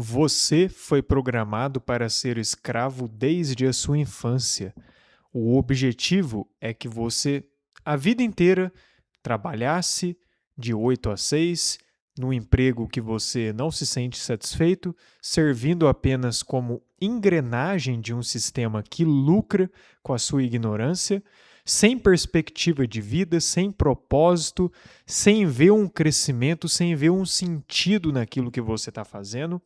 Você foi programado para ser escravo desde a sua infância. O objetivo é que você, a vida inteira, trabalhasse de 8 a 6, no emprego que você não se sente satisfeito, servindo apenas como engrenagem de um sistema que lucra com a sua ignorância, sem perspectiva de vida, sem propósito, sem ver um crescimento, sem ver um sentido naquilo que você está fazendo.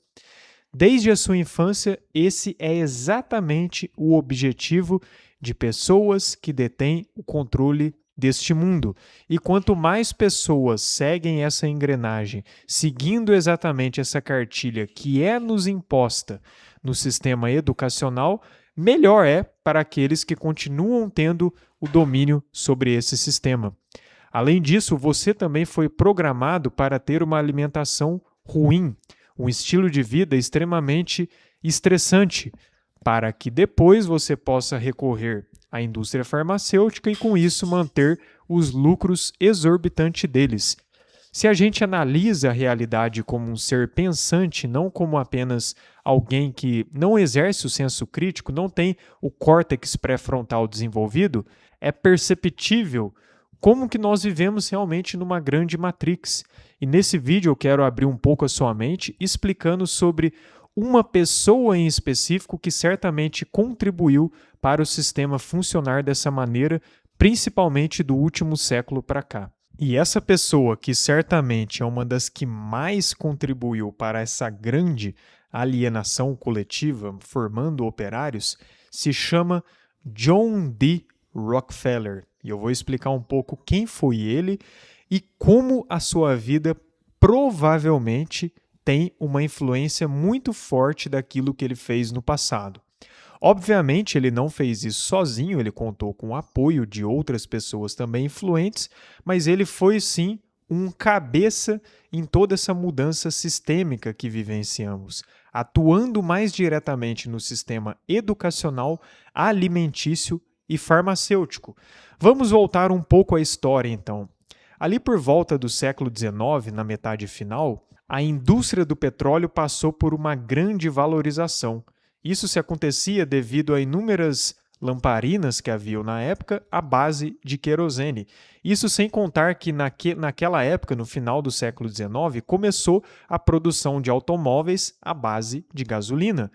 Desde a sua infância, esse é exatamente o objetivo de pessoas que detêm o controle deste mundo. E quanto mais pessoas seguem essa engrenagem, seguindo exatamente essa cartilha que é nos imposta no sistema educacional, melhor é para aqueles que continuam tendo o domínio sobre esse sistema. Além disso, você também foi programado para ter uma alimentação ruim, um estilo de vida extremamente estressante, para que depois você possa recorrer à indústria farmacêutica e, com isso, manter os lucros exorbitantes deles. Se a gente analisa a realidade como um ser pensante, não como apenas alguém que não exerce o senso crítico, não tem o córtex pré-frontal desenvolvido, é perceptível como que nós vivemos realmente numa grande matrix. E nesse vídeo eu quero abrir um pouco a sua mente explicando sobre uma pessoa em específico que certamente contribuiu para o sistema funcionar dessa maneira, principalmente do último século para cá. E essa pessoa, que certamente é uma das que mais contribuiu para essa grande alienação coletiva, formando operários, se chama John D. Rockefeller. E eu vou explicar um pouco quem foi ele e como a sua vida provavelmente tem uma influência muito forte daquilo que ele fez no passado. Obviamente, ele não fez isso sozinho, ele contou com o apoio de outras pessoas também influentes, mas ele foi sim um cabeça em toda essa mudança sistêmica que vivenciamos, atuando mais diretamente no sistema educacional, alimentício e farmacêutico. Vamos voltar um pouco à história, então. Ali por volta do século XIX, na metade final, a indústria do petróleo passou por uma grande valorização. Isso se acontecia devido a inúmeras lamparinas que haviam na época à base de querosene. Isso sem contar que naquela época, no final do século XIX, começou a produção de automóveis à base de gasolina.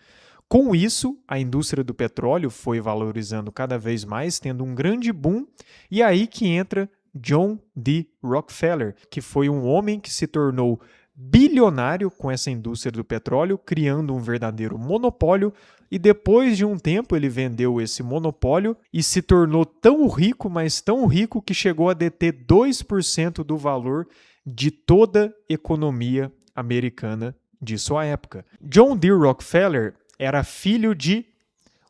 Com isso, a indústria do petróleo foi valorizando cada vez mais, tendo um grande boom, e aí que entra John D. Rockefeller, que foi um homem que se tornou bilionário com essa indústria do petróleo, criando um verdadeiro monopólio, e depois de um tempo ele vendeu esse monopólio e se tornou tão rico, mas tão rico, que chegou a deter 2% do valor de toda a economia americana de sua época. John D. Rockefeller era filho de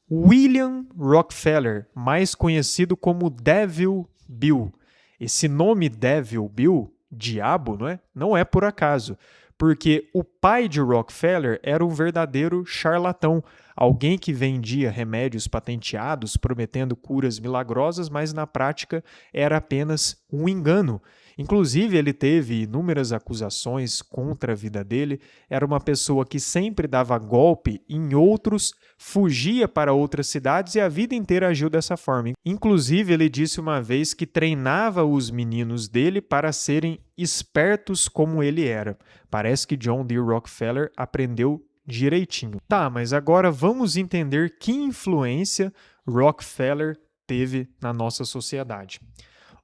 William Rockefeller, mais conhecido como Devil Bill. Esse nome Devil Bill, diabo, não é por acaso, porque o pai de Rockefeller era um verdadeiro charlatão, alguém que vendia remédios patenteados prometendo curas milagrosas, mas na prática era apenas um engano. Inclusive, ele teve inúmeras acusações contra a vida dele, era uma pessoa que sempre dava golpe em outros, fugia para outras cidades e a vida inteira agiu dessa forma. Inclusive, ele disse uma vez que treinava os meninos dele para serem espertos como ele era. Parece que John D. Rockefeller aprendeu direitinho. Tá, mas agora vamos entender que influência Rockefeller teve na nossa sociedade.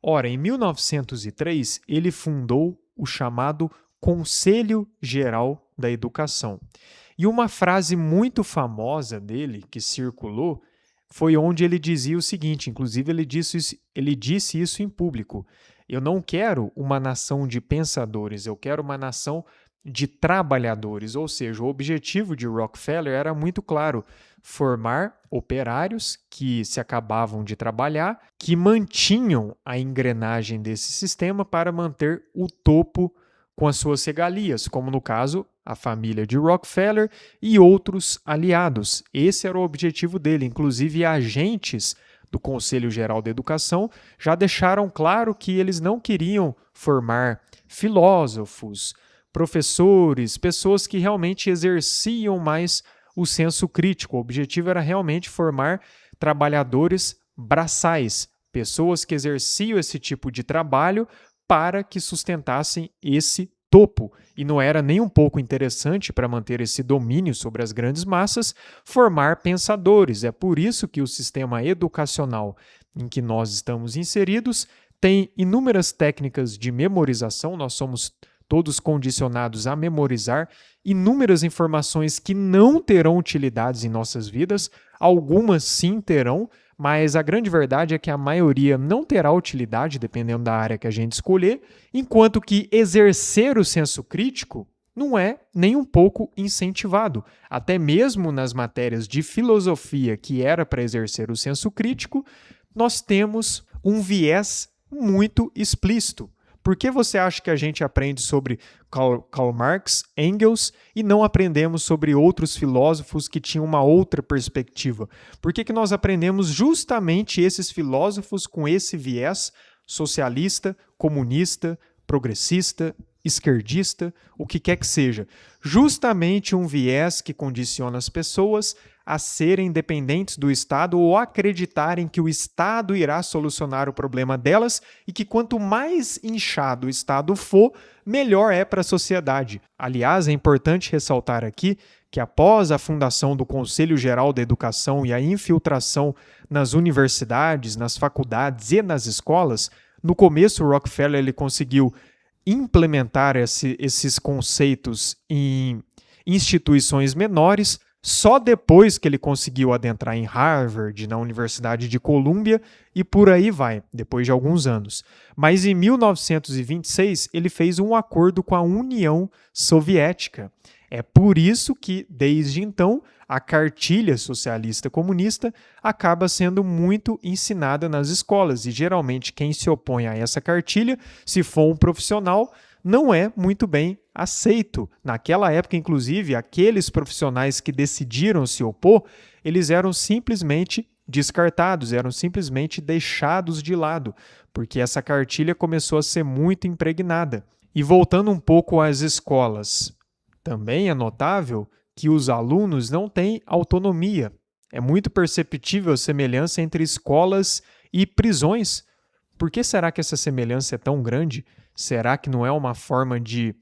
Ora, em 1903, ele fundou o chamado Conselho Geral da Educação. E uma frase muito famosa dele, que circulou, foi onde ele dizia o seguinte, inclusive ele disse isso em público: eu não quero uma nação de pensadores, eu quero uma nação de trabalhadores. Ou seja, o objetivo de Rockefeller era muito claro: formar operários que se acabavam de trabalhar, que mantinham a engrenagem desse sistema para manter o topo com as suas regalias, como no caso a família de Rockefeller e outros aliados. Esse era o objetivo dele. Inclusive, agentes do Conselho Geral da Educação já deixaram claro que eles não queriam formar filósofos, professores, pessoas que realmente exerciam mais o senso crítico. O objetivo era realmente formar trabalhadores braçais, pessoas que exerciam esse tipo de trabalho para que sustentassem esse topo. E não era nem um pouco interessante para manter esse domínio sobre as grandes massas formar pensadores. É por isso que o sistema educacional em que nós estamos inseridos tem inúmeras técnicas de memorização, nós somos todos condicionados a memorizar inúmeras informações que não terão utilidades em nossas vidas, algumas sim terão, mas a grande verdade é que a maioria não terá utilidade, dependendo da área que a gente escolher, enquanto que exercer o senso crítico não é nem um pouco incentivado. Até mesmo nas matérias de filosofia que era para exercer o senso crítico, nós temos um viés muito explícito. Por que você acha que a gente aprende sobre Karl Marx, Engels e não aprendemos sobre outros filósofos que tinham uma outra perspectiva? Por que nós aprendemos justamente esses filósofos com esse viés socialista, comunista, progressista, esquerdista, o que quer que seja? Justamente um viés que condiciona as pessoas a serem dependentes do Estado ou acreditarem que o Estado irá solucionar o problema delas e que quanto mais inchado o Estado for, melhor é para a sociedade. Aliás, é importante ressaltar aqui que após a fundação do Conselho Geral da Educação e a infiltração nas universidades, nas faculdades e nas escolas, no começo o Rockefeller ele conseguiu implementar esses conceitos em instituições menores. Só depois que ele conseguiu adentrar em Harvard, na Universidade de Colômbia e por aí vai, depois de alguns anos. Mas em 1926 ele fez um acordo com a União Soviética. É por isso que, desde então, a cartilha socialista comunista acaba sendo muito ensinada nas escolas e geralmente quem se opõe a essa cartilha, se for um profissional, não é muito bem aceito. Naquela época, inclusive, aqueles profissionais que decidiram se opor, eles eram simplesmente descartados, eram simplesmente deixados de lado, porque essa cartilha começou a ser muito impregnada. E voltando um pouco às escolas, também é notável que os alunos não têm autonomia. É muito perceptível a semelhança entre escolas e prisões. Por que será que essa semelhança é tão grande? Será que não é uma forma de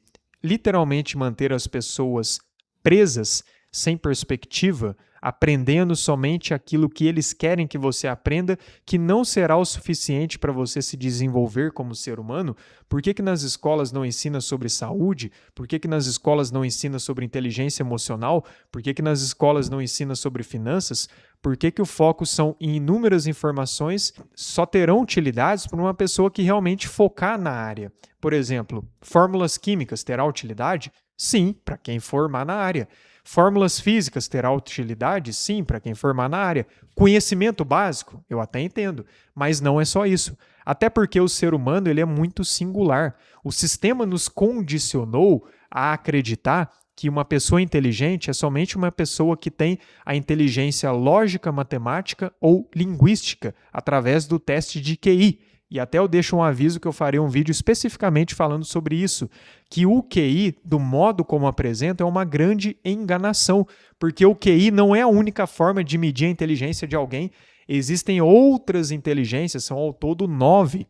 literalmente manter as pessoas presas, sem perspectiva, aprendendo somente aquilo que eles querem que você aprenda, que não será o suficiente para você se desenvolver como ser humano? Por que nas escolas não ensina sobre saúde? Por que nas escolas não ensina sobre inteligência emocional? Por que nas escolas não ensina sobre finanças? Por que o foco são em inúmeras informações só terão utilidades para uma pessoa que realmente focar na área? Por exemplo, fórmulas químicas terá utilidade? Sim, para quem formar na área. Fórmulas físicas terá utilidade? Sim, para quem formar na área. Conhecimento básico? Eu até entendo, mas não é só isso. Até porque o ser humano ele é muito singular. O sistema nos condicionou a acreditar que uma pessoa inteligente é somente uma pessoa que tem a inteligência lógica, matemática ou linguística através do teste de QI. E até eu deixo um aviso que eu farei um vídeo especificamente falando sobre isso, que o QI, do modo como apresenta, é uma grande enganação, porque o QI não é a única forma de medir a inteligência de alguém, existem outras inteligências, são ao todo 9,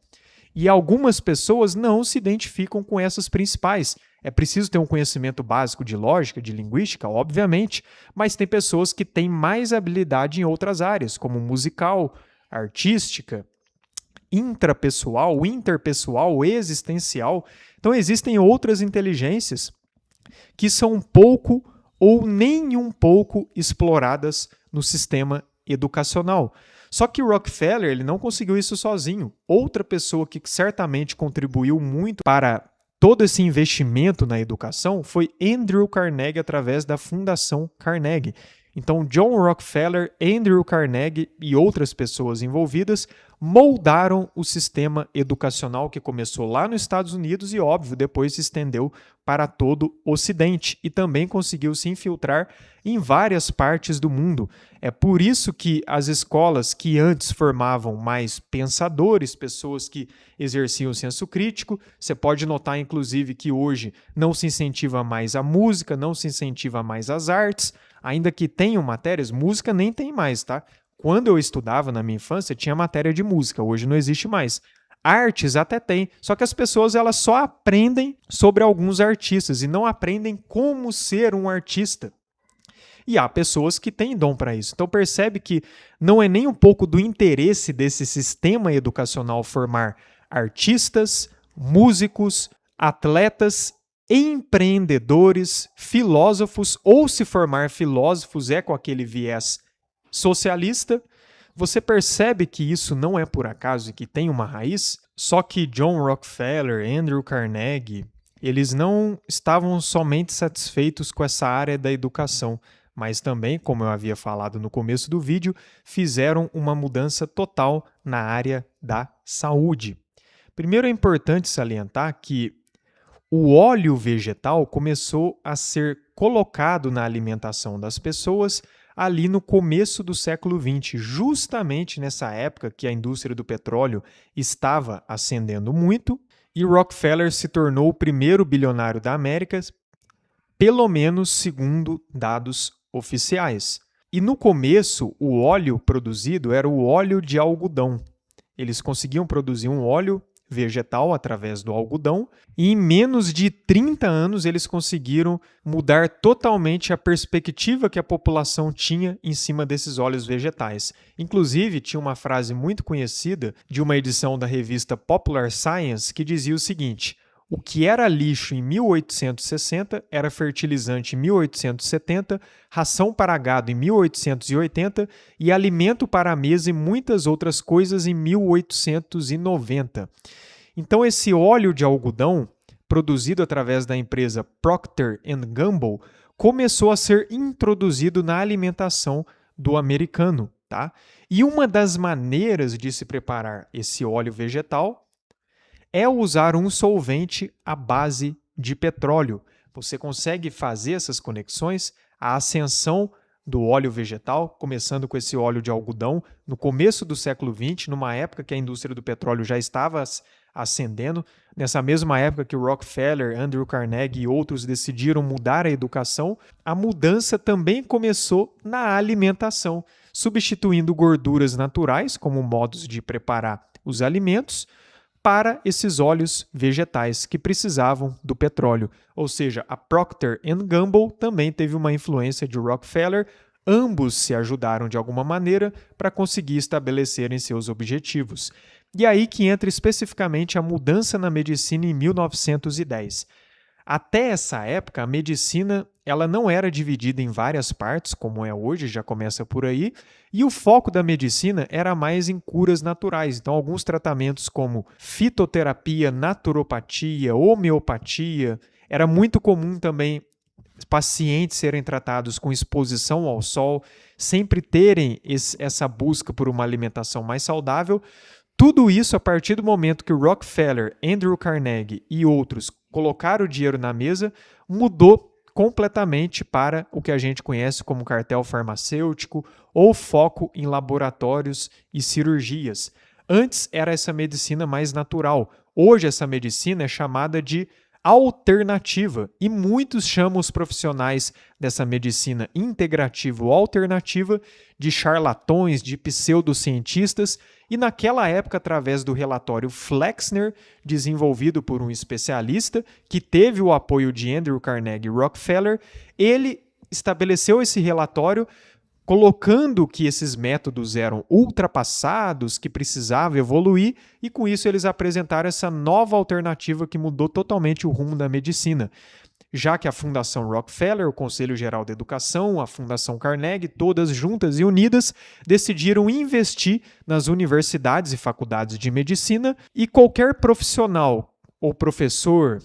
e algumas pessoas não se identificam com essas principais. É preciso ter um conhecimento básico de lógica, de linguística, obviamente, mas tem pessoas que têm mais habilidade em outras áreas, como musical, artística, intrapessoal, interpessoal, existencial. Então existem outras inteligências que são pouco ou nem um pouco exploradas no sistema educacional. Só que o Rockefeller ele não conseguiu isso sozinho. Outra pessoa que certamente contribuiu muito para todo esse investimento na educação foi Andrew Carnegie através da Fundação Carnegie. Então, John Rockefeller, Andrew Carnegie e outras pessoas envolvidas moldaram o sistema educacional que começou lá nos Estados Unidos e, óbvio, depois se estendeu para todo o Ocidente e também conseguiu se infiltrar em várias partes do mundo. É por isso que as escolas que antes formavam mais pensadores, pessoas que exerciam o senso crítico, você pode notar, inclusive, que hoje não se incentiva mais a música, não se incentiva mais as artes, ainda que tenham matérias, música nem tem mais, tá? Quando eu estudava na minha infância, tinha matéria de música, hoje não existe mais. Artes até tem, só que as pessoas elas só aprendem sobre alguns artistas e não aprendem como ser um artista. E há pessoas que têm dom para isso. Então percebe que não é nem um pouco do interesse desse sistema educacional formar artistas, músicos, atletas, empreendedores, filósofos, ou se formar filósofos é com aquele viés socialista. Você percebe que isso não é por acaso e que tem uma raiz? Só que John Rockefeller, Andrew Carnegie, eles não estavam somente satisfeitos com essa área da educação, mas também, como eu havia falado no começo do vídeo, fizeram uma mudança total na área da saúde. Primeiro é importante salientar que o óleo vegetal começou a ser colocado na alimentação das pessoas ali no começo do século XX, justamente nessa época que a indústria do petróleo estava ascendendo muito e Rockefeller se tornou o primeiro bilionário da América, pelo menos segundo dados oficiais. E no começo, o óleo produzido era o óleo de algodão. Eles conseguiam produzir um óleo vegetal através do algodão e em menos de 30 anos eles conseguiram mudar totalmente a perspectiva que a população tinha em cima desses óleos vegetais. Inclusive, tinha uma frase muito conhecida de uma edição da revista Popular Science que dizia o seguinte: o que era lixo em 1860 era fertilizante em 1870, ração para gado em 1880 e alimento para a mesa e muitas outras coisas em 1890. Então, esse óleo de algodão, produzido através da empresa Procter & Gamble, começou a ser introduzido na alimentação do americano, tá? E uma das maneiras de se preparar esse óleo vegetal é usar um solvente à base de petróleo. Você consegue fazer essas conexões, a ascensão do óleo vegetal, começando com esse óleo de algodão, no começo do século XX, numa época que a indústria do petróleo já estava ascendendo, nessa mesma época que o Rockefeller, Andrew Carnegie e outros decidiram mudar a educação, a mudança também começou na alimentação, substituindo gorduras naturais como modos de preparar os alimentos para esses óleos vegetais que precisavam do petróleo. Ou seja, a Procter & Gamble também teve uma influência de Rockefeller. Ambos se ajudaram de alguma maneira para conseguir estabelecerem seus objetivos. E aí que entra especificamente a mudança na medicina em 1910. Até essa época, a medicina ela não era dividida em várias partes, como é hoje, já começa por aí, e o foco da medicina era mais em curas naturais. Então, alguns tratamentos como fitoterapia, naturopatia, homeopatia, era muito comum também pacientes serem tratados com exposição ao sol, sempre terem essa busca por uma alimentação mais saudável. Tudo isso a partir do momento que o Rockefeller, Andrew Carnegie e outros colocaram o dinheiro na mesa, mudou completamente para o que a gente conhece como cartel farmacêutico ou foco em laboratórios e cirurgias. Antes era essa medicina mais natural. Hoje essa medicina é chamada de alternativa e muitos chamam os profissionais dessa medicina integrativa ou alternativa de charlatões, de pseudocientistas e naquela época, através do relatório Flexner, desenvolvido por um especialista que teve o apoio de Andrew Carnegie Rockefeller, ele estabeleceu esse relatório colocando que esses métodos eram ultrapassados, que precisava evoluir, e com isso eles apresentaram essa nova alternativa que mudou totalmente o rumo da medicina. Já que a Fundação Rockefeller, o Conselho Geral da Educação, a Fundação Carnegie, todas juntas e unidas, decidiram investir nas universidades e faculdades de medicina e qualquer profissional ou professor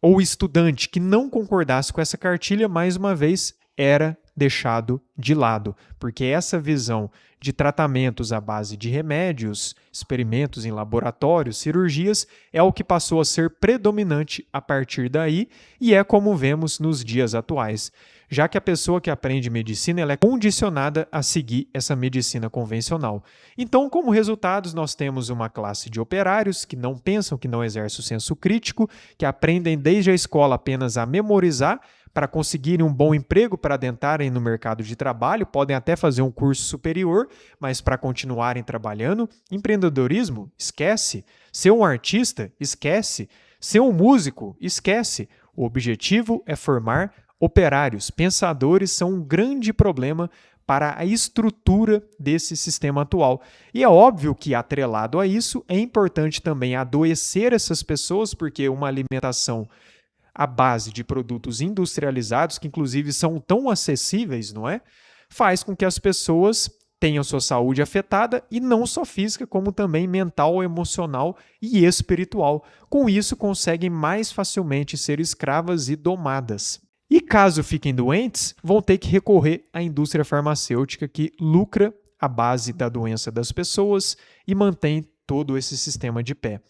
ou estudante que não concordasse com essa cartilha, mais uma vez, era deixado de lado, porque essa visão de tratamentos à base de remédios, experimentos em laboratórios, cirurgias, é o que passou a ser predominante a partir daí e é como vemos nos dias atuais, já que a pessoa que aprende medicina ela é condicionada a seguir essa medicina convencional. Então, como resultados, nós temos uma classe de operários que não pensam, que não exercem o senso crítico, que aprendem desde a escola apenas a memorizar para conseguirem um bom emprego, para adentrarem no mercado de trabalho, podem até fazer um curso superior, mas para continuarem trabalhando. Empreendedorismo? Esquece. Ser um artista? Esquece. Ser um músico? Esquece. O objetivo é formar operários. Pensadores são um grande problema para a estrutura desse sistema atual. E é óbvio que, atrelado a isso, é importante também adoecer essas pessoas, porque uma alimentação à base de produtos industrializados, que inclusive são tão acessíveis, não é? Faz com que as pessoas tenham sua saúde afetada, e não só física, como também mental, emocional e espiritual. Com isso, conseguem mais facilmente ser escravas e domadas. E caso fiquem doentes, vão ter que recorrer à indústria farmacêutica que lucra à base da doença das pessoas e mantém todo esse sistema de pé.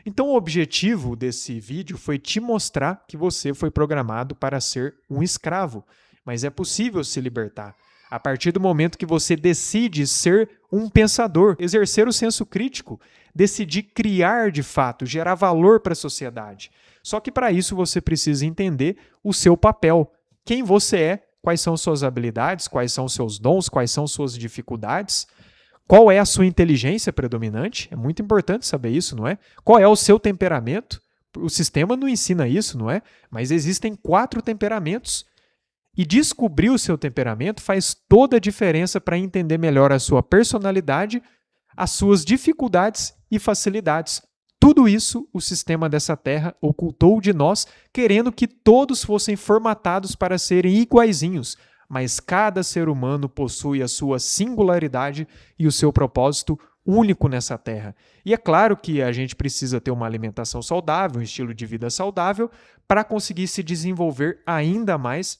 Então, o objetivo desse vídeo foi te mostrar que você foi programado para ser um escravo, mas é possível se libertar. A partir do momento que você decide ser um pensador, exercer o senso crítico, decidir criar de fato, gerar valor para a sociedade. Só que para isso você precisa entender o seu papel, quem você é, quais são suas habilidades, quais são seus dons, quais são suas dificuldades, qual é a sua inteligência predominante, é muito importante saber isso, não é? Qual é o seu temperamento? O sistema não ensina isso, não é? Mas existem 4 temperamentos. E descobrir o seu temperamento faz toda a diferença para entender melhor a sua personalidade, as suas dificuldades e facilidades. Tudo isso o sistema dessa terra ocultou de nós, querendo que todos fossem formatados para serem iguaizinhos, mas cada ser humano possui a sua singularidade e o seu propósito único nessa terra. E é claro que a gente precisa ter uma alimentação saudável, um estilo de vida saudável, para conseguir se desenvolver ainda mais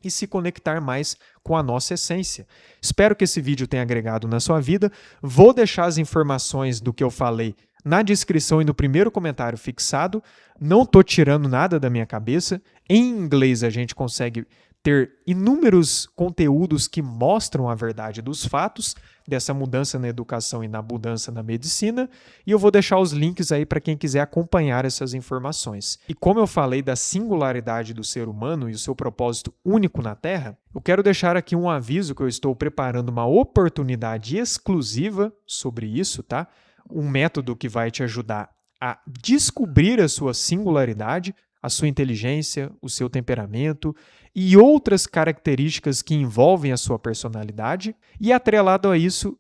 e se conectar mais com a nossa essência. Espero que esse vídeo tenha agregado na sua vida. Vou deixar as informações do que eu falei na descrição e no primeiro comentário fixado. Não estou tirando nada da minha cabeça. Em inglês a gente consegue ter inúmeros conteúdos que mostram a verdade dos fatos dessa mudança na educação e na mudança na medicina, e eu vou deixar os links aí para quem quiser acompanhar essas informações. E como eu falei da singularidade do ser humano e o seu propósito único na Terra, eu quero deixar aqui um aviso que eu estou preparando uma oportunidade exclusiva sobre isso, tá? Um método que vai te ajudar a descobrir a sua singularidade, a sua inteligência, o seu temperamento e outras características que envolvem a sua personalidade. E atrelado a isso,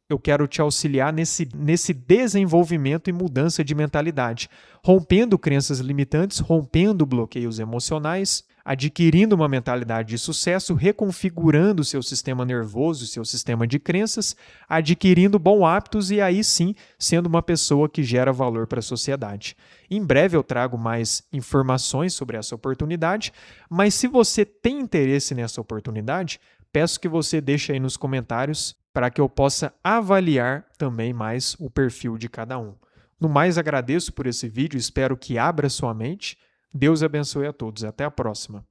eu quero te auxiliar nesse desenvolvimento e mudança de mentalidade, rompendo crenças limitantes, rompendo bloqueios emocionais, adquirindo uma mentalidade de sucesso, reconfigurando o seu sistema nervoso, seu sistema de crenças, adquirindo bons hábitos e aí sim sendo uma pessoa que gera valor para a sociedade. Em breve eu trago mais informações sobre essa oportunidade, mas se você tem interesse nessa oportunidade, peço que você deixe aí nos comentários para que eu possa avaliar também mais o perfil de cada um. No mais, agradeço por esse vídeo, espero que abra sua mente. Deus abençoe a todos. Até a próxima.